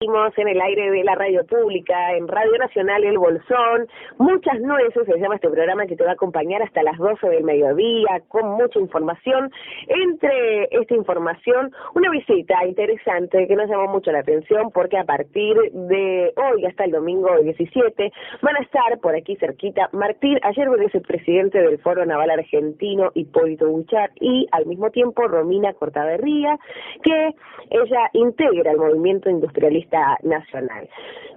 En el aire de la radio pública, en Radio Nacional El Bolsón, Muchas Nueces, se llama este programa que te va a acompañar hasta las 12 del mediodía, con mucha información. Entre esta información, una visita interesante que nos llamó mucho la atención, porque a partir de hoy hasta el domingo 17, van a estar por aquí cerquita Martín Ayerbe, que es el presidente del Foro Naval Argentino, Hipólito Buchar, y al mismo tiempo Romina Cortaderría, que ella integra el movimiento industrialista nacional.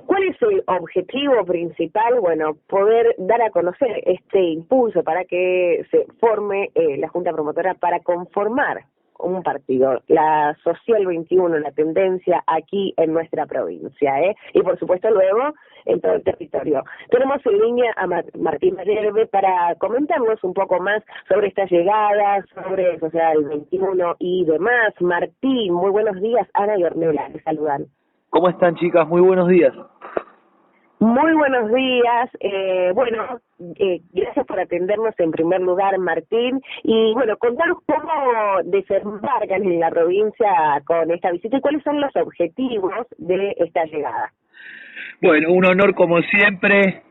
¿Cuál es el objetivo principal? Bueno, poder dar a conocer este impulso para que se forme la Junta Promotora para conformar un partido, la Social 21, la tendencia aquí en nuestra provincia, y por supuesto luego en todo el territorio. Tenemos en línea a Martín Ayerbe para comentarnos un poco más sobre esta llegada, sobre Social 21 y demás. Martín, muy buenos días. Ana y Ornella, te saludan. ¿Cómo están, chicas? Muy buenos días. Muy buenos días. Gracias por atendernos en primer lugar, Martín. Y bueno, contanos cómo desembarcan en la provincia con esta visita y cuáles son los objetivos de esta llegada. Bueno, un honor como siempre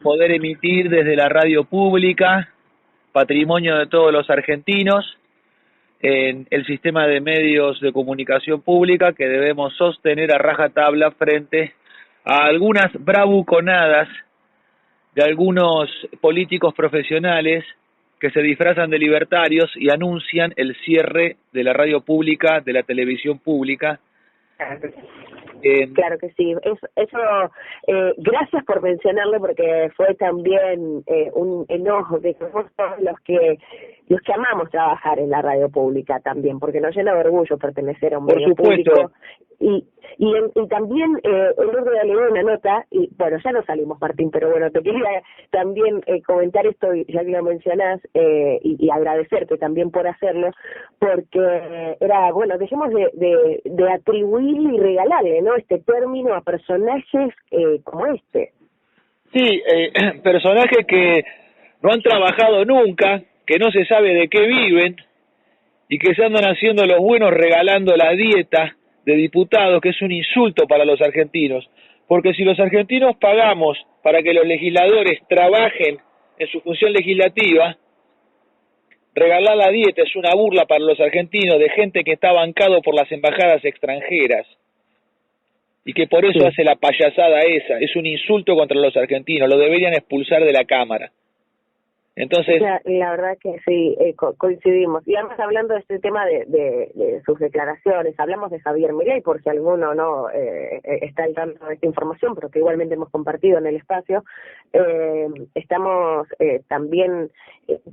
poder emitir desde la radio pública, patrimonio de todos los argentinos, en el sistema de medios de comunicación pública que debemos sostener a rajatabla frente a algunas bravuconadas de algunos políticos profesionales que se disfrazan de libertarios y anuncian el cierre de la radio pública, de la televisión pública. Claro que sí. Gracias por mencionarlo, porque fue también un enojo de todos los que amamos trabajar en la radio pública también, porque nos llena de orgullo pertenecer a un medio público. Y también Lourdes agregó una nota, y bueno, ya no salimos, Martín, pero bueno, te quería también comentar esto, ya que lo mencionás, y agradecerte también por hacerlo, porque era, bueno, dejemos de atribuir y regalarle, ¿no?, este término a personajes como este. Sí, personajes que no han trabajado nunca, que no se sabe de qué viven, y que se andan haciendo los buenos regalando la dieta de diputados, que es un insulto para los argentinos, porque si los argentinos pagamos para que los legisladores trabajen en su función legislativa, regalar la dieta es una burla para los argentinos de gente que está bancado por las embajadas extranjeras y que por eso hace la payasada esa. Es un insulto contra los argentinos, lo deberían expulsar de la Cámara. Entonces, la verdad que sí, coincidimos. Y además, hablando de este tema de sus declaraciones, hablamos de Javier Milei, por si alguno no está al tanto de esta información, pero que igualmente hemos compartido en el espacio. Estamos también,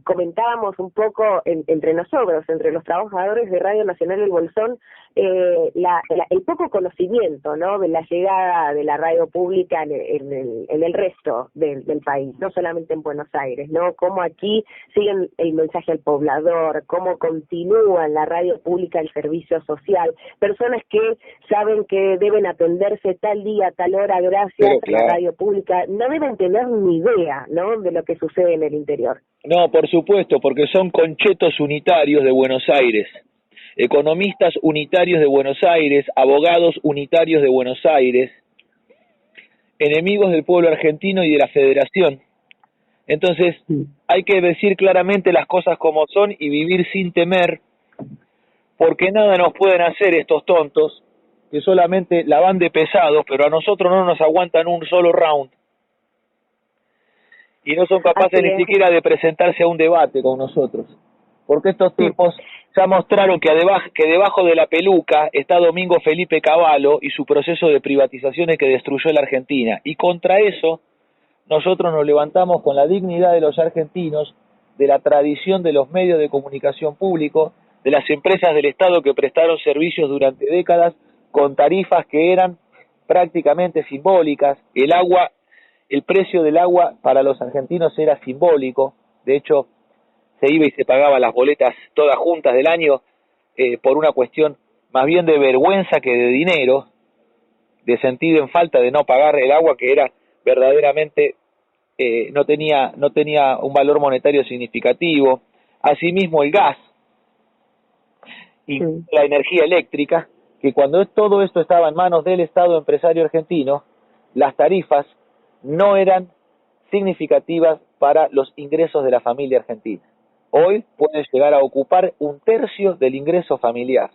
comentábamos un poco entre nosotros, entre los trabajadores de Radio Nacional El Bolsón, el poco conocimiento, ¿no?, de la llegada de la radio pública en el resto del país, no solamente en Buenos Aires, ¿no? Cómo aquí siguen el mensaje al poblador, cómo continúa en la radio pública el servicio social, personas que saben que deben atenderse tal día, tal hora, gracias a la radio pública, no deben tener ni idea, ¿no?, de lo que sucede en el interior. No, por supuesto, porque son conchetos unitarios de Buenos Aires, economistas unitarios de Buenos Aires, abogados unitarios de Buenos Aires, enemigos del pueblo argentino y de la Federación. Entonces, hay que decir claramente las cosas como son y vivir sin temer, porque nada nos pueden hacer estos tontos, que solamente la van de pesados, pero a nosotros no nos aguantan un solo round. Y no son capaces ni siquiera de presentarse a un debate con nosotros. Porque estos tipos ya mostraron que debajo de la peluca está Domingo Felipe Cavallo y su proceso de privatizaciones que destruyó la Argentina. Y contra eso, nosotros nos levantamos con la dignidad de los argentinos, de la tradición de los medios de comunicación público, de las empresas del Estado que prestaron servicios durante décadas con tarifas que eran prácticamente simbólicas. El precio del agua para los argentinos era simbólico. De hecho, se iba y se pagaba las boletas todas juntas del año por una cuestión más bien de vergüenza que de dinero, de sentido en falta de no pagar el agua, que era verdaderamente no tenía un valor monetario significativo. Asimismo el gas y la energía eléctrica, que cuando todo esto estaba en manos del Estado empresario argentino, las tarifas no eran significativas para los ingresos de la familia argentina. Hoy puede llegar a ocupar 1/3 del ingreso familiar.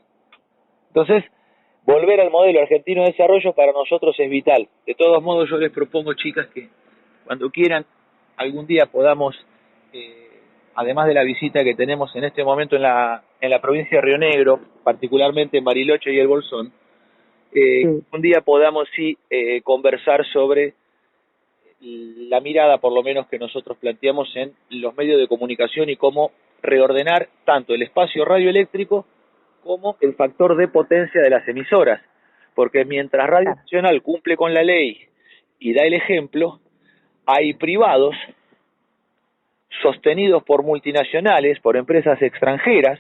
Entonces, volver al modelo argentino de desarrollo para nosotros es vital. De todos modos, yo les propongo, chicas, que cuando quieran, algún día podamos, además de la visita que tenemos en este momento en la provincia de Río Negro, particularmente en Bariloche y el Bolsón, un día podamos conversar sobre la mirada, por lo menos, que nosotros planteamos en los medios de comunicación y cómo reordenar tanto el espacio radioeléctrico como el factor de potencia de las emisoras, porque mientras Radio Nacional cumple con la ley y da el ejemplo, hay privados sostenidos por multinacionales, por empresas extranjeras,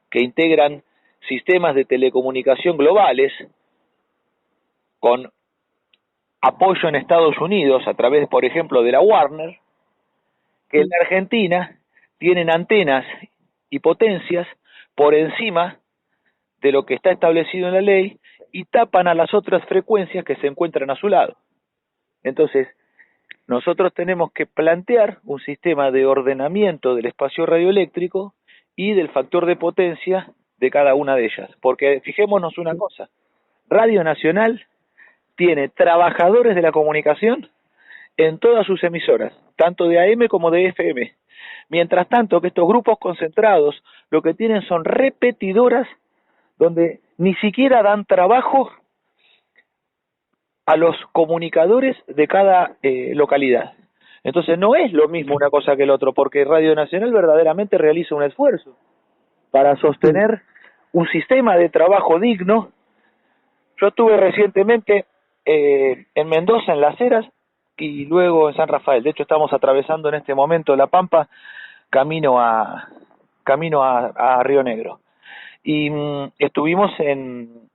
que integran sistemas de telecomunicación globales con apoyo en Estados Unidos a través, por ejemplo, de la Warner, que en la Argentina tienen antenas y potencias por encima de lo que está establecido en la ley y tapan a las otras frecuencias que se encuentran a su lado. Entonces, nosotros tenemos que plantear un sistema de ordenamiento del espacio radioeléctrico y del factor de potencia de cada una de ellas, porque fijémonos una cosa, Radio Nacional tiene trabajadores de la comunicación en todas sus emisoras, tanto de AM como de FM. Mientras tanto, que estos grupos concentrados lo que tienen son repetidoras donde ni siquiera dan trabajo a los comunicadores de cada localidad. Entonces no es lo mismo una cosa que el otro, porque Radio Nacional verdaderamente realiza un esfuerzo para sostener un sistema de trabajo digno. Yo estuve recientemente en Mendoza, en Las Heras, y luego en San Rafael. De hecho, estamos atravesando en este momento La Pampa, camino a Río Negro. Y estuvimos en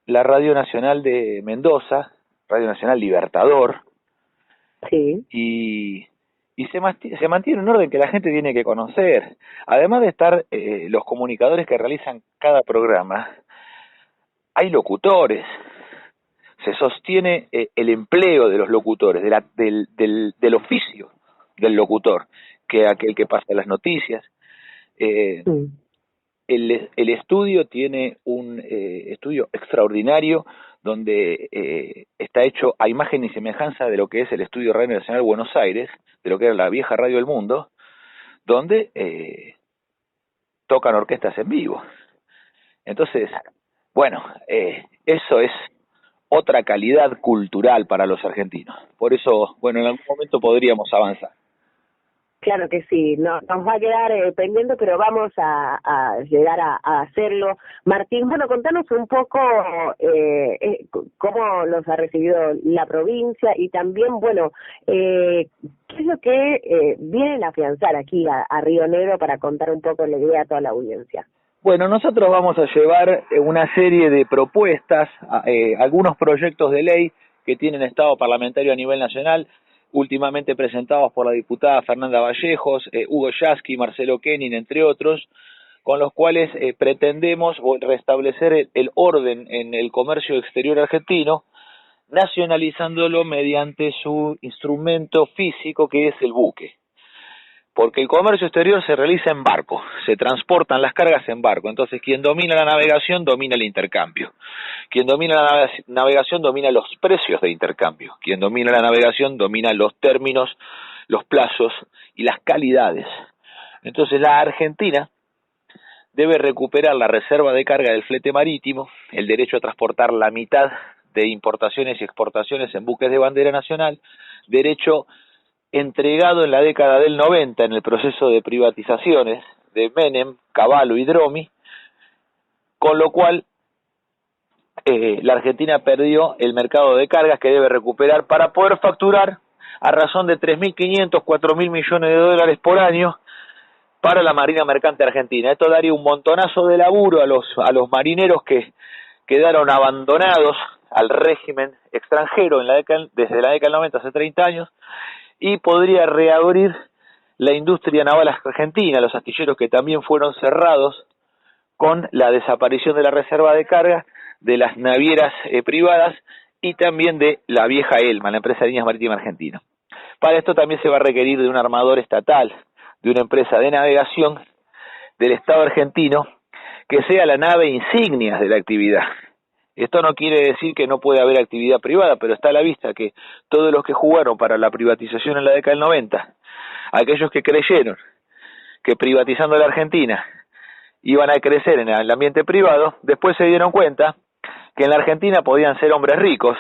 la Radio Nacional de Mendoza, Radio Nacional Libertador, sí. y se mantiene un orden que la gente tiene que conocer. Además de estar los comunicadores que realizan cada programa, hay locutores. Se sostiene el empleo de los locutores, del oficio del locutor, que aquel que pasa las noticias. El estudio tiene un estudio extraordinario donde está hecho a imagen y semejanza de lo que es el estudio Radio Nacional de Buenos Aires, de lo que era la vieja Radio del Mundo, donde tocan orquestas en vivo. Entonces, bueno, eso es otra calidad cultural para los argentinos. Por eso, bueno, en algún momento podríamos avanzar. Claro que sí, nos va a quedar pendiente, pero vamos a llegar a hacerlo. Martín, bueno, contanos un poco cómo los ha recibido la provincia y también, bueno, qué es lo que vienen a afianzar aquí a Río Negro para contar un poco la idea a toda la audiencia. Bueno, nosotros vamos a llevar una serie de propuestas, algunos proyectos de ley que tienen estado parlamentario a nivel nacional, últimamente presentados por la diputada Fernanda Vallejos, Hugo Yasky, Marcelo Kenin, entre otros, con los cuales pretendemos restablecer el orden en el comercio exterior argentino, nacionalizándolo mediante su instrumento físico que es el buque. Porque el comercio exterior se realiza en barco, se transportan las cargas en barco, entonces quien domina la navegación domina el intercambio, quien domina la navegación domina los precios de intercambio, quien domina la navegación domina los términos, los plazos y las calidades. Entonces la Argentina debe recuperar la reserva de carga del flete marítimo, el derecho a transportar la mitad de importaciones y exportaciones en buques de bandera nacional, derecho entregado en la década del 90 en el proceso de privatizaciones de Menem, Cavallo y Dromi, con lo cual la Argentina perdió el mercado de cargas que debe recuperar para poder facturar a razón de 3.500, 4.000 millones de dólares por año para la Marina Mercante Argentina. Esto daría un montonazo de laburo a los marineros que quedaron abandonados al régimen extranjero desde la década del 90, hace 30 años, y podría reabrir la industria naval argentina, los astilleros que también fueron cerrados con la desaparición de la reserva de carga, de las navieras privadas y también de la vieja ELMA, la empresa de líneas marítimas argentina. Para esto también se va a requerir de un armador estatal, de una empresa de navegación del Estado argentino, que sea la nave insignia de la actividad. Esto no quiere decir que no puede haber actividad privada, pero está a la vista que todos los que jugaron para la privatización en la década del 90, aquellos que creyeron que privatizando la Argentina iban a crecer en el ambiente privado, después se dieron cuenta que en la Argentina podían ser hombres ricos,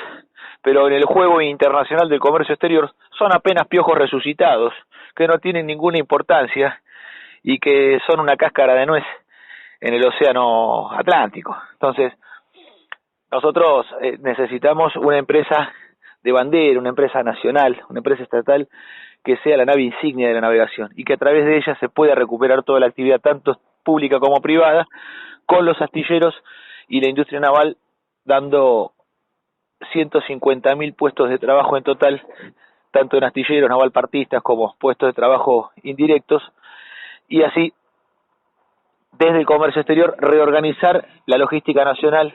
pero en el juego internacional del comercio exterior son apenas piojos resucitados, que no tienen ninguna importancia y que son una cáscara de nuez en el océano Atlántico. Entonces, nosotros necesitamos una empresa de bandera, una empresa nacional, una empresa estatal que sea la nave insignia de la navegación y que a través de ella se pueda recuperar toda la actividad, tanto pública como privada, con los astilleros y la industria naval dando 150.000 puestos de trabajo en total, tanto en astilleros, navalpartistas, como puestos de trabajo indirectos, y así, desde el comercio exterior, reorganizar la logística nacional,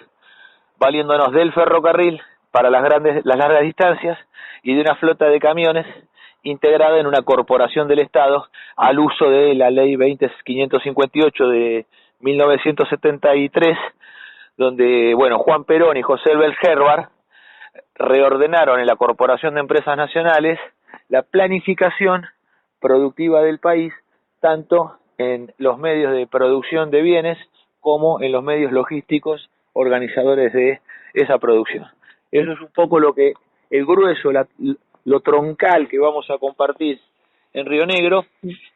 valiéndonos del ferrocarril para las largas distancias y de una flota de camiones integrada en una corporación del Estado al uso de la ley 20.558 de 1973, donde, bueno, Juan Perón y José Belgerbar reordenaron en la Corporación de Empresas Nacionales la planificación productiva del país, tanto en los medios de producción de bienes como en los medios logísticos organizadores de esa producción. Eso es un poco lo que el grueso, lo troncal que vamos a compartir en Río Negro,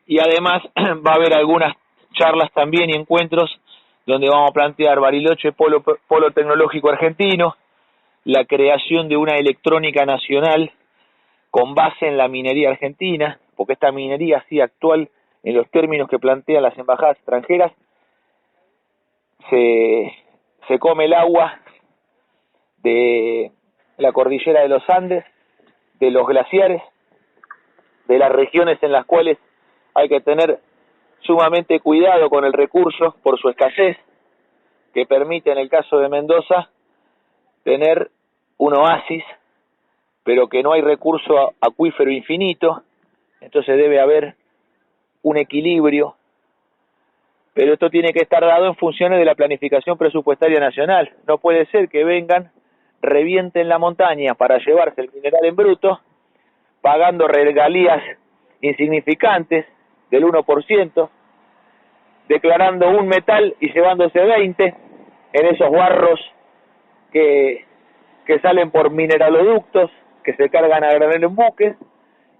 y además va a haber algunas charlas también y encuentros donde vamos a plantear Bariloche, polo tecnológico argentino, la creación de una electrónica nacional con base en la minería argentina, porque esta minería así actual, en los términos que plantean las embajadas extranjeras, se come el agua de la cordillera de los Andes, de los glaciares, de las regiones en las cuales hay que tener sumamente cuidado con el recurso por su escasez, que permite en el caso de Mendoza tener un oasis, pero que no hay recurso acuífero infinito, entonces debe haber un equilibrio, pero esto tiene que estar dado en funciones de la planificación presupuestaria nacional. No puede ser que vengan, revienten la montaña para llevarse el mineral en bruto, pagando regalías insignificantes del 1%, declarando un metal y llevándose 20 en esos barros que salen por mineraloductos, que se cargan a granel en buques,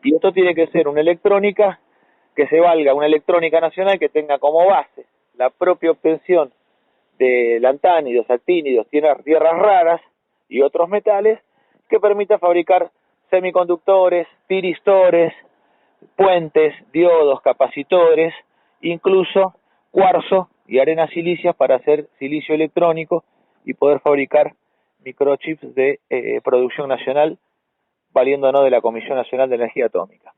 y esto tiene que ser una electrónica que se valga, una electrónica nacional que tenga como base la propia obtención de lantánidos, actínidos, tierras raras y otros metales, que permita fabricar semiconductores, tiristores, puentes, diodos, capacitores, incluso cuarzo y arenas silicias para hacer silicio electrónico y poder fabricar microchips de producción nacional, valiéndonos de la Comisión Nacional de Energía Atómica.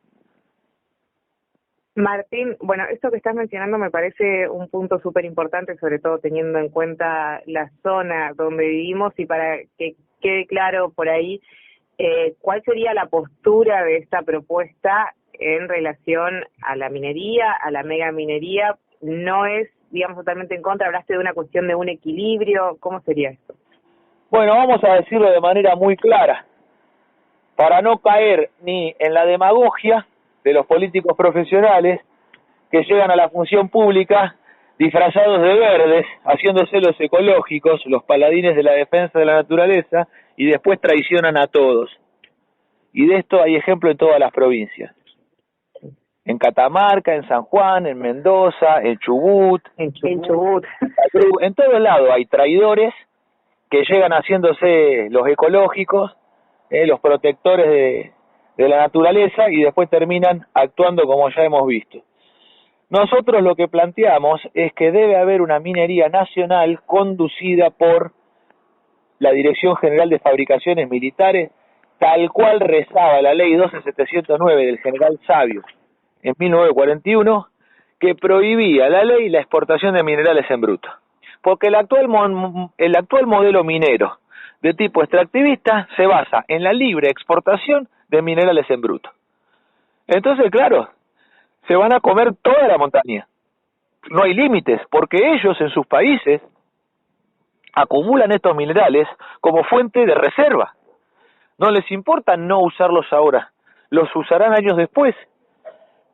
Martín, bueno, esto que estás mencionando me parece un punto súper importante, sobre todo teniendo en cuenta la zona donde vivimos, y para que quede claro por ahí, ¿cuál sería la postura de esta propuesta en relación a la minería, a la megaminería? ¿No es, digamos, totalmente en contra? ¿Hablaste de una cuestión de un equilibrio? ¿Cómo sería esto? Bueno, vamos a decirlo de manera muy clara, para no caer ni en la demagogia de los políticos profesionales que llegan a la función pública disfrazados de verdes, haciéndose los ecológicos, los paladines de la defensa de la naturaleza, y después traicionan a todos. Y de esto hay ejemplo en todas las provincias. En Catamarca, en San Juan, en Mendoza, en Chubut, en todos lados hay traidores que llegan haciéndose los ecológicos, los protectores de la naturaleza, y después terminan actuando como ya hemos visto. Nosotros lo que planteamos es que debe haber una minería nacional conducida por la Dirección General de Fabricaciones Militares, tal cual rezaba la ley 12709 del general Sabio en 1941, que prohibía la ley la exportación de minerales en bruto. porque el actual modelo minero de tipo extractivista se basa en la libre exportación de minerales en bruto. Entonces, claro, se van a comer toda la montaña. No hay límites, porque ellos en sus países acumulan estos minerales como fuente de reserva. No les importa no usarlos ahora, los usarán años después,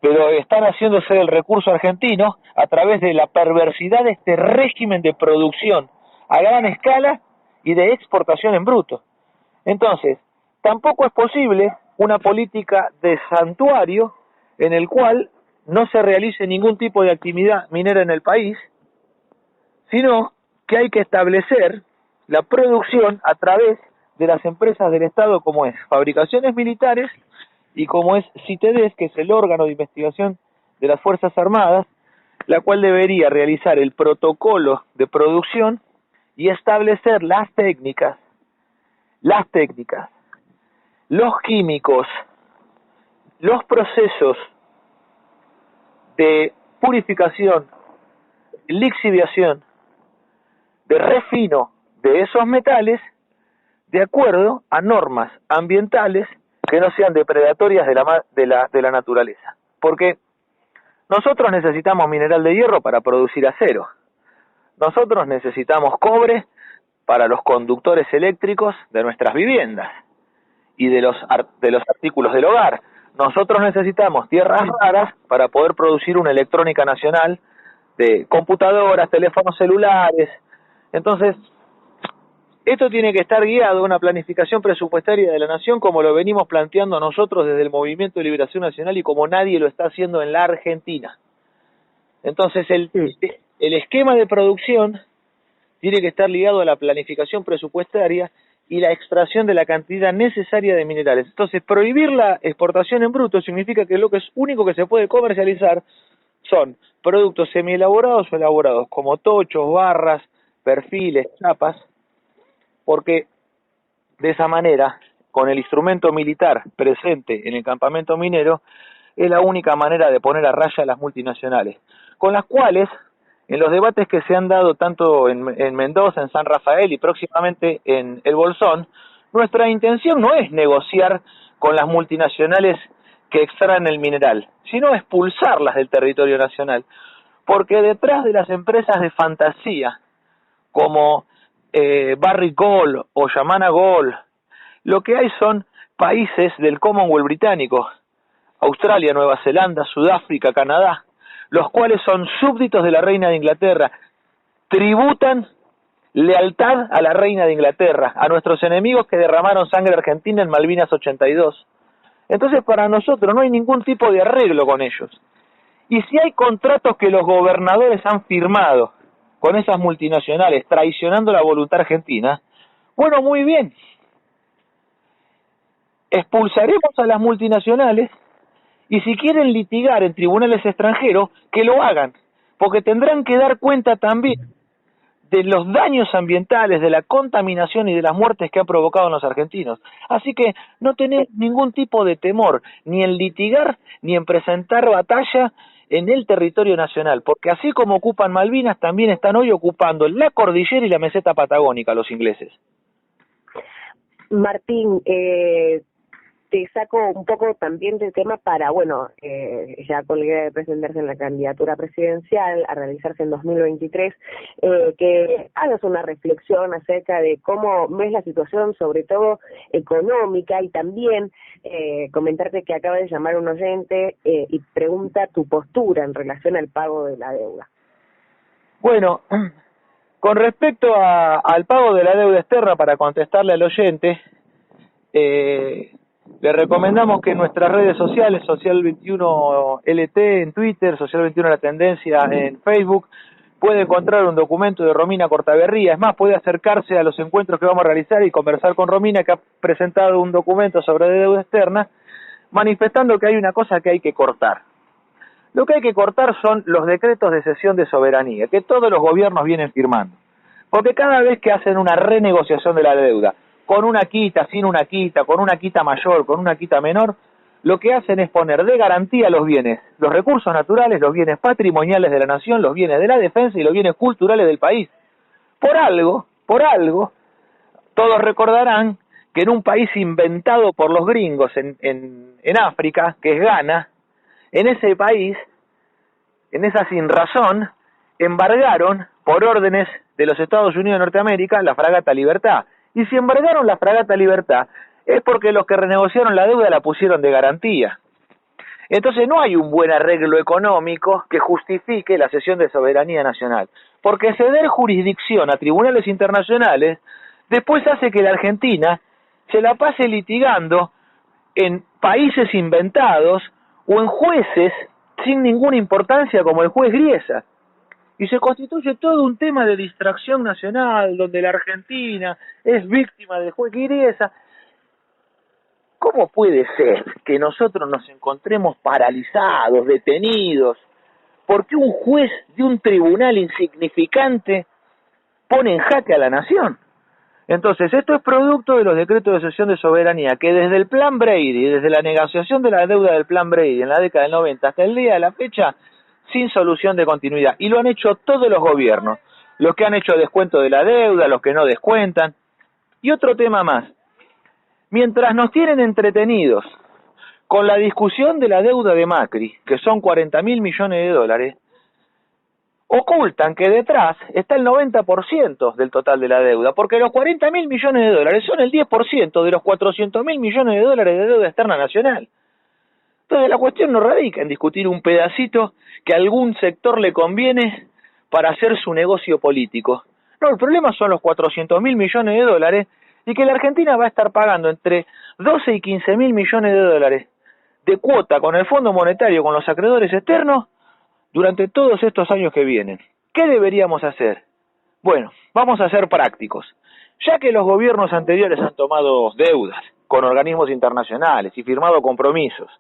pero están haciéndose del recurso argentino a través de la perversidad de este régimen de producción a gran escala y de exportación en bruto. Entonces, tampoco es posible una política de santuario en el cual no se realice ningún tipo de actividad minera en el país, sino que hay que establecer la producción a través de las empresas del Estado, como es Fabricaciones Militares y como es CITEDES, que es el órgano de investigación de las Fuerzas Armadas, la cual debería realizar el protocolo de producción y establecer las técnicas, los químicos, los procesos de purificación, lixiviación, de refino de esos metales de acuerdo a normas ambientales que no sean depredatorias de la naturaleza. Porque nosotros necesitamos mineral de hierro para producir acero. Nosotros necesitamos cobre para los conductores eléctricos de nuestras viviendas y de los artículos del hogar. Nosotros necesitamos tierras raras para poder producir una electrónica nacional de computadoras, teléfonos celulares. Entonces, esto tiene que estar guiado a una planificación presupuestaria de la nación, como lo venimos planteando nosotros desde el Movimiento de Liberación Nacional y como nadie lo está haciendo en la Argentina. Entonces, el esquema de producción tiene que estar ligado a la planificación presupuestaria y la extracción de la cantidad necesaria de minerales. Entonces, prohibir la exportación en bruto significa que lo que es único que se puede comercializar son productos semielaborados o elaborados, como tochos, barras, perfiles, chapas, porque de esa manera, con el instrumento militar presente en el campamento minero, es la única manera de poner a raya a las multinacionales, con las cuales, en los debates que se han dado tanto en Mendoza, en San Rafael y próximamente en El Bolsón, nuestra intención no es negociar con las multinacionales que extraen el mineral, sino expulsarlas del territorio nacional, porque detrás de las empresas de fantasía, como Barrick Gold o Yamana Gold, lo que hay son países del Commonwealth británico, Australia, Nueva Zelanda, Sudáfrica, Canadá, los cuales son súbditos de la reina de Inglaterra, tributan lealtad a la reina de Inglaterra, a nuestros enemigos que derramaron sangre argentina en Malvinas 82. Entonces, para nosotros no hay ningún tipo de arreglo con ellos. Y si hay contratos que los gobernadores han firmado con esas multinacionales, traicionando la voluntad argentina, bueno, muy bien. Expulsaremos a las multinacionales y si quieren litigar en tribunales extranjeros, que lo hagan, porque tendrán que dar cuenta también de los daños ambientales, de la contaminación y de las muertes que ha provocado en los argentinos. Así que no tenemos ningún tipo de temor, ni en litigar, ni en presentar batalla en el territorio nacional, porque así como ocupan Malvinas, también están hoy ocupando la cordillera y la meseta patagónica los ingleses. Martín, te saco un poco también del tema para, ya con la idea de presentarse en la candidatura presidencial a realizarse en 2023, que hagas una reflexión acerca de cómo ves la situación, sobre todo económica, y también comentarte que acaba de llamar un oyente y pregunta tu postura en relación al pago de la deuda. Bueno, con respecto al pago de la deuda externa, para contestarle al oyente, le recomendamos que en nuestras redes sociales, Social21LT en Twitter, Social21 La Tendencia en Facebook, puede encontrar un documento de Romina Cortaberría. Es más, puede acercarse a los encuentros que vamos a realizar y conversar con Romina, que ha presentado un documento sobre deuda externa, manifestando que hay una cosa que hay que cortar. Lo que hay que cortar son los decretos de cesión de soberanía, que todos los gobiernos vienen firmando. Porque cada vez que hacen una renegociación de la deuda, con una quita, sin una quita, con una quita mayor, con una quita menor, lo que hacen es poner de garantía los bienes, los recursos naturales, los bienes patrimoniales de la nación, los bienes de la defensa y los bienes culturales del país. Por algo, todos recordarán que en un país inventado por los gringos en África, que es Ghana, en ese país, en esa sinrazón, embargaron por órdenes de los Estados Unidos de Norteamérica la fragata Libertad. Y si embargaron la fragata Libertad es porque los que renegociaron la deuda la pusieron de garantía. Entonces no hay un buen arreglo económico que justifique la cesión de soberanía nacional, porque ceder jurisdicción a tribunales internacionales después hace que la Argentina se la pase litigando en países inventados o en jueces sin ninguna importancia como el juez Griesa. Y se constituye todo un tema de distracción nacional, donde la Argentina es víctima del juez Griesa. ¿Cómo puede ser que nosotros nos encontremos paralizados, detenidos, porque un juez de un tribunal insignificante pone en jaque a la nación? Entonces, esto es producto de los decretos de cesión de soberanía, que desde el Plan Brady, desde la negociación de la deuda del Plan Brady en la década del 90 hasta el día de la fecha, sin solución de continuidad. Y lo han hecho todos los gobiernos, los que han hecho descuento de la deuda, los que no descuentan. Y otro tema más. Mientras nos tienen entretenidos con la discusión de la deuda de Macri, que son 40.000 millones de dólares, ocultan que detrás está el 90% del total de la deuda, porque los 40.000 millones de dólares son el 10% de los 400.000 millones de dólares de deuda externa nacional. Entonces la cuestión no radica en discutir un pedacito que a algún sector le conviene para hacer su negocio político. No, el problema son los 400.000 millones de dólares y que la Argentina va a estar pagando entre 12 y 15.000 millones de dólares de cuota con el Fondo Monetario, con los acreedores externos, durante todos estos años que vienen. ¿Qué deberíamos hacer? Bueno, vamos a ser prácticos. Ya que los gobiernos anteriores han tomado deudas con organismos internacionales y firmado compromisos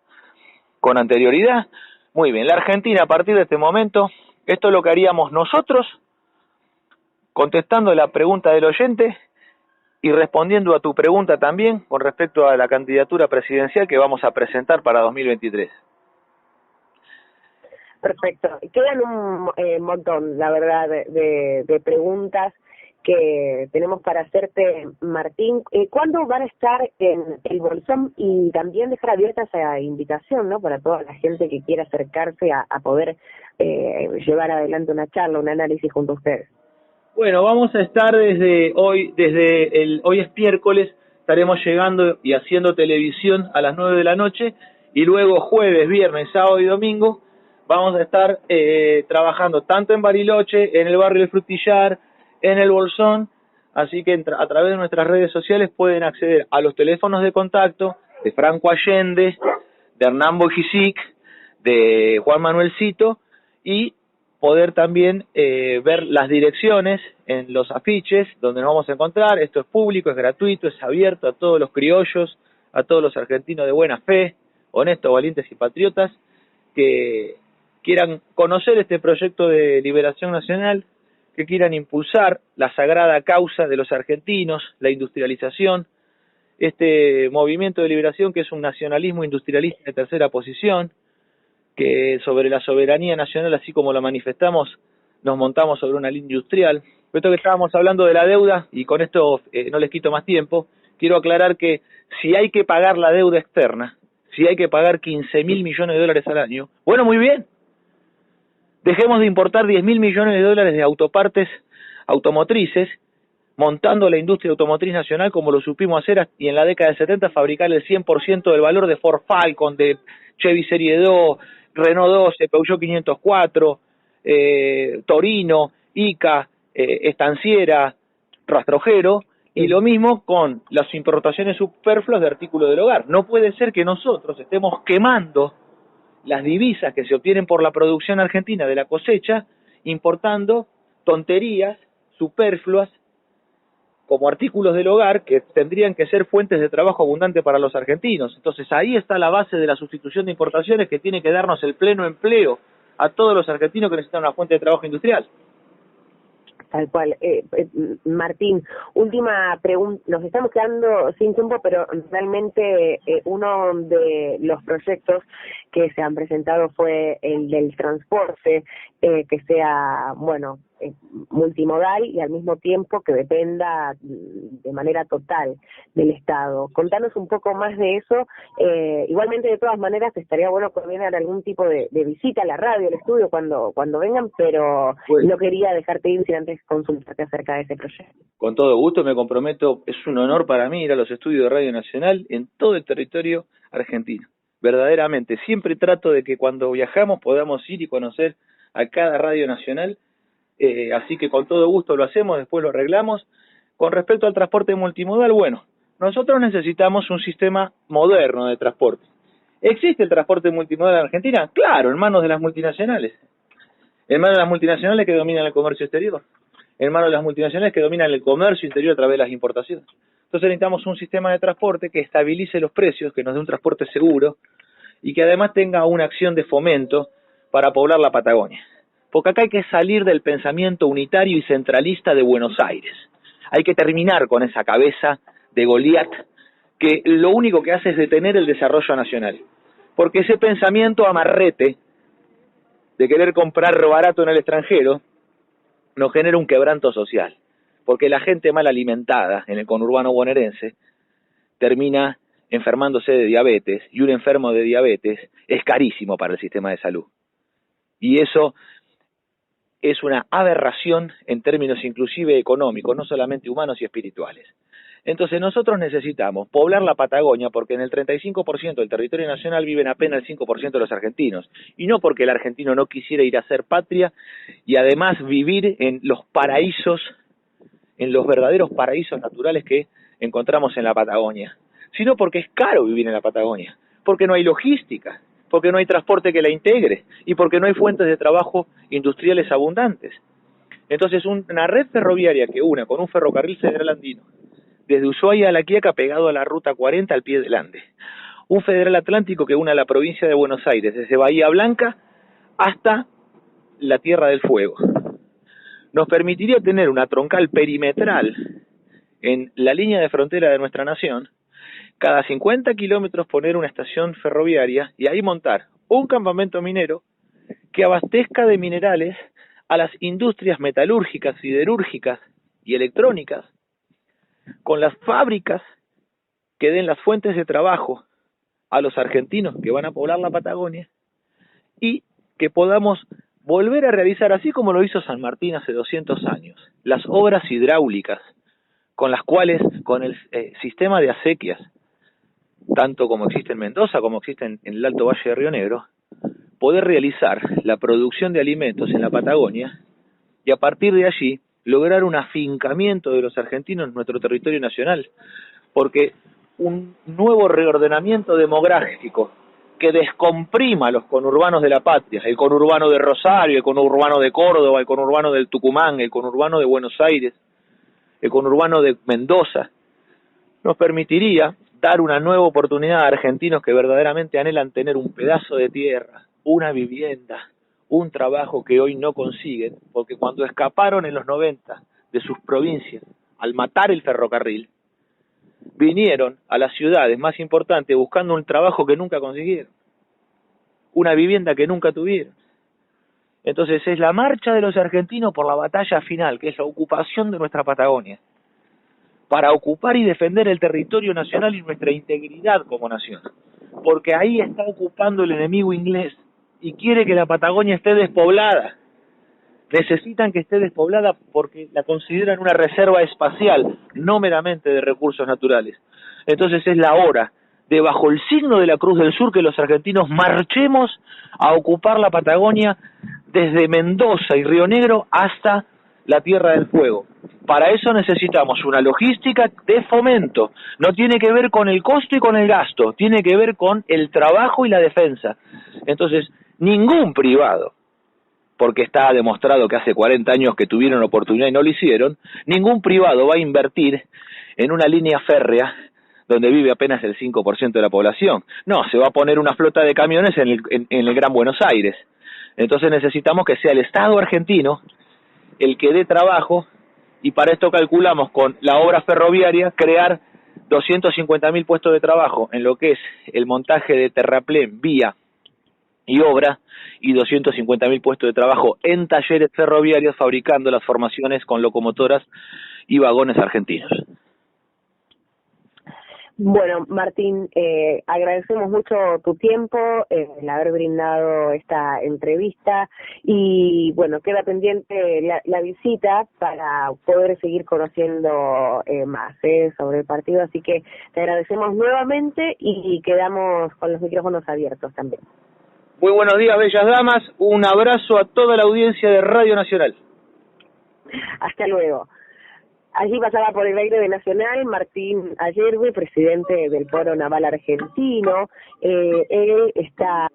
con anterioridad, muy bien, la Argentina a partir de este momento, esto es lo que haríamos nosotros, contestando la pregunta del oyente y respondiendo a tu pregunta también con respecto a la candidatura presidencial que vamos a presentar para 2023. Perfecto. Quedan un montón, la verdad, de preguntas que tenemos para hacerte, Martín. ¿Cuándo van a estar en el Bolsón? Y también dejar abierta esa invitación, ¿no?, para toda la gente que quiera acercarse a poder llevar adelante una charla, un análisis junto a ustedes. Bueno, vamos a estar desde hoy es miércoles, estaremos llegando y haciendo televisión a las 9 de la noche, y luego jueves, viernes, sábado y domingo vamos a estar trabajando tanto en Bariloche, en el barrio del Frutillar, en el Bolsón, así que a través de nuestras redes sociales pueden acceder a los teléfonos de contacto de Franco Allende, de Hernán Bojicic, de Juan Manuel Cito, y poder también ver las direcciones en los afiches donde nos vamos a encontrar. Esto es público, es gratuito, es abierto a todos los criollos, a todos los argentinos de buena fe, honestos, valientes y patriotas, que quieran conocer este proyecto de liberación nacional, que quieran impulsar la sagrada causa de los argentinos, la industrialización, este movimiento de liberación que es un nacionalismo industrialista de tercera posición, que sobre la soberanía nacional, así como la manifestamos, nos montamos sobre una línea industrial. Esto que estábamos hablando de la deuda, y con esto no les quito más tiempo, quiero aclarar que si hay que pagar la deuda externa, si hay que pagar 15.000 millones de dólares al año, bueno, muy bien. Dejemos de importar 10.000 millones de dólares de autopartes automotrices, montando la industria automotriz nacional como lo supimos hacer, y en la década de 70 fabricar el 100% del valor de Ford Falcon, de Chevy Serie 2, Renault 12, Peugeot 504, Torino, Ica, estanciera, rastrojero, y lo mismo con las importaciones superfluas de artículos del hogar. No puede ser que nosotros estemos quemando las divisas que se obtienen por la producción argentina de la cosecha, importando tonterías superfluas como artículos del hogar que tendrían que ser fuentes de trabajo abundante para los argentinos. Entonces ahí está la base de la sustitución de importaciones, que tiene que darnos el pleno empleo a todos los argentinos que necesitan una fuente de trabajo industrial. Tal cual. Martín, última pregunta. Nos estamos quedando sin tiempo, pero realmente uno de los proyectos que se han presentado fue el del transporte, que sea, bueno, multimodal y al mismo tiempo que dependa de manera total del Estado. Contanos un poco más de eso. Igualmente, de todas maneras, estaría bueno coordinar algún tipo de visita a la radio, al estudio, cuando vengan, pero no quería dejarte ir sin antes consultarte acerca de ese proyecto. Con todo gusto, me comprometo. Es un honor para mí ir a los estudios de Radio Nacional en todo el territorio argentino. Verdaderamente, siempre trato de que cuando viajamos podamos ir y conocer a cada radio nacional, así que con todo gusto lo hacemos, después lo arreglamos. Con respecto al transporte multimodal, bueno, nosotros necesitamos un sistema moderno de transporte. ¿Existe el transporte multimodal en Argentina? Claro, en manos de las multinacionales. En manos de las multinacionales que dominan el comercio exterior. En manos de las multinacionales que dominan el comercio interior a través de las importaciones. Entonces necesitamos un sistema de transporte que estabilice los precios, que nos dé un transporte seguro y que además tenga una acción de fomento para poblar la Patagonia. Porque acá hay que salir del pensamiento unitario y centralista de Buenos Aires. Hay que terminar con esa cabeza de Goliat que lo único que hace es detener el desarrollo nacional. Porque ese pensamiento amarrete de querer comprar barato en el extranjero nos genera un quebranto social. Porque la gente mal alimentada en el conurbano bonaerense termina enfermándose de diabetes, y un enfermo de diabetes es carísimo para el sistema de salud. Y eso es una aberración en términos inclusive económicos, no solamente humanos y espirituales. Entonces nosotros necesitamos poblar la Patagonia porque en el 35% del territorio nacional viven apenas el 5% de los argentinos, y no porque el argentino no quisiera ir a hacer patria y además vivir en los paraísos, en los verdaderos paraísos naturales que encontramos en la Patagonia, sino porque es caro vivir en la Patagonia, porque no hay logística, porque no hay transporte que la integre y porque no hay fuentes de trabajo industriales abundantes. Entonces una red ferroviaria que una con un ferrocarril federal andino, desde Ushuaia a La Quiaca pegado a la ruta 40 al pie del Ande, un federal atlántico que una la provincia de Buenos Aires desde Bahía Blanca hasta la Tierra del Fuego, nos permitiría tener una troncal perimetral en la línea de frontera de nuestra nación, cada 50 kilómetros poner una estación ferroviaria y ahí montar un campamento minero que abastezca de minerales a las industrias metalúrgicas, siderúrgicas y electrónicas, con las fábricas que den las fuentes de trabajo a los argentinos que van a poblar la Patagonia, y que podamos volver a realizar, así como lo hizo San Martín hace 200 años, las obras hidráulicas con las cuales, con el sistema de acequias, tanto como existe en Mendoza como existe en el Alto Valle de Río Negro, poder realizar la producción de alimentos en la Patagonia y a partir de allí lograr un afincamiento de los argentinos en nuestro territorio nacional, porque un nuevo reordenamiento demográfico que descomprima los conurbanos de la patria, el conurbano de Rosario, el conurbano de Córdoba, el conurbano del Tucumán, el conurbano de Buenos Aires, el conurbano de Mendoza, nos permitiría dar una nueva oportunidad a argentinos que verdaderamente anhelan tener un pedazo de tierra, una vivienda, un trabajo que hoy no consiguen, porque cuando escaparon en los 90 de sus provincias al matar el ferrocarril, vinieron a las ciudades más importantes buscando un trabajo que nunca consiguieron, una vivienda que nunca tuvieron. Entonces es la marcha de los argentinos por la batalla final, que es la ocupación de nuestra Patagonia, para ocupar y defender el territorio nacional y nuestra integridad como nación, porque ahí está ocupando el enemigo inglés y quiere que la Patagonia esté despoblada. Necesitan que esté despoblada porque la consideran una reserva espacial, no meramente de recursos naturales. Entonces es la hora de, bajo el signo de la Cruz del Sur, que los argentinos marchemos a ocupar la Patagonia desde Mendoza y Río Negro hasta la Tierra del Fuego. Para eso necesitamos una logística de fomento. No tiene que ver con el costo y con el gasto, tiene que ver con el trabajo y la defensa. Entonces, ningún privado, porque está demostrado que hace 40 años que tuvieron oportunidad y no lo hicieron, ningún privado va a invertir en una línea férrea donde vive apenas el 5% de la población. No, se va a poner una flota de camiones en el Gran Buenos Aires. Entonces necesitamos que sea el Estado argentino el que dé trabajo, y para esto calculamos con la obra ferroviaria crear 250.000 puestos de trabajo en lo que es el montaje de terraplén vía y obra, y 250.000 puestos de trabajo en talleres ferroviarios fabricando las formaciones con locomotoras y vagones argentinos. Bueno, Martín, agradecemos mucho tu tiempo, el haber brindado esta entrevista y bueno, queda pendiente la visita para poder seguir conociendo más sobre el partido, así que te agradecemos nuevamente y quedamos con los micrófonos abiertos también. Muy buenos días, bellas damas, un abrazo a toda la audiencia de Radio Nacional. Hasta luego. Allí pasaba por el aire de Nacional Martín Ayerbe, presidente del Foro Naval Argentino. Él está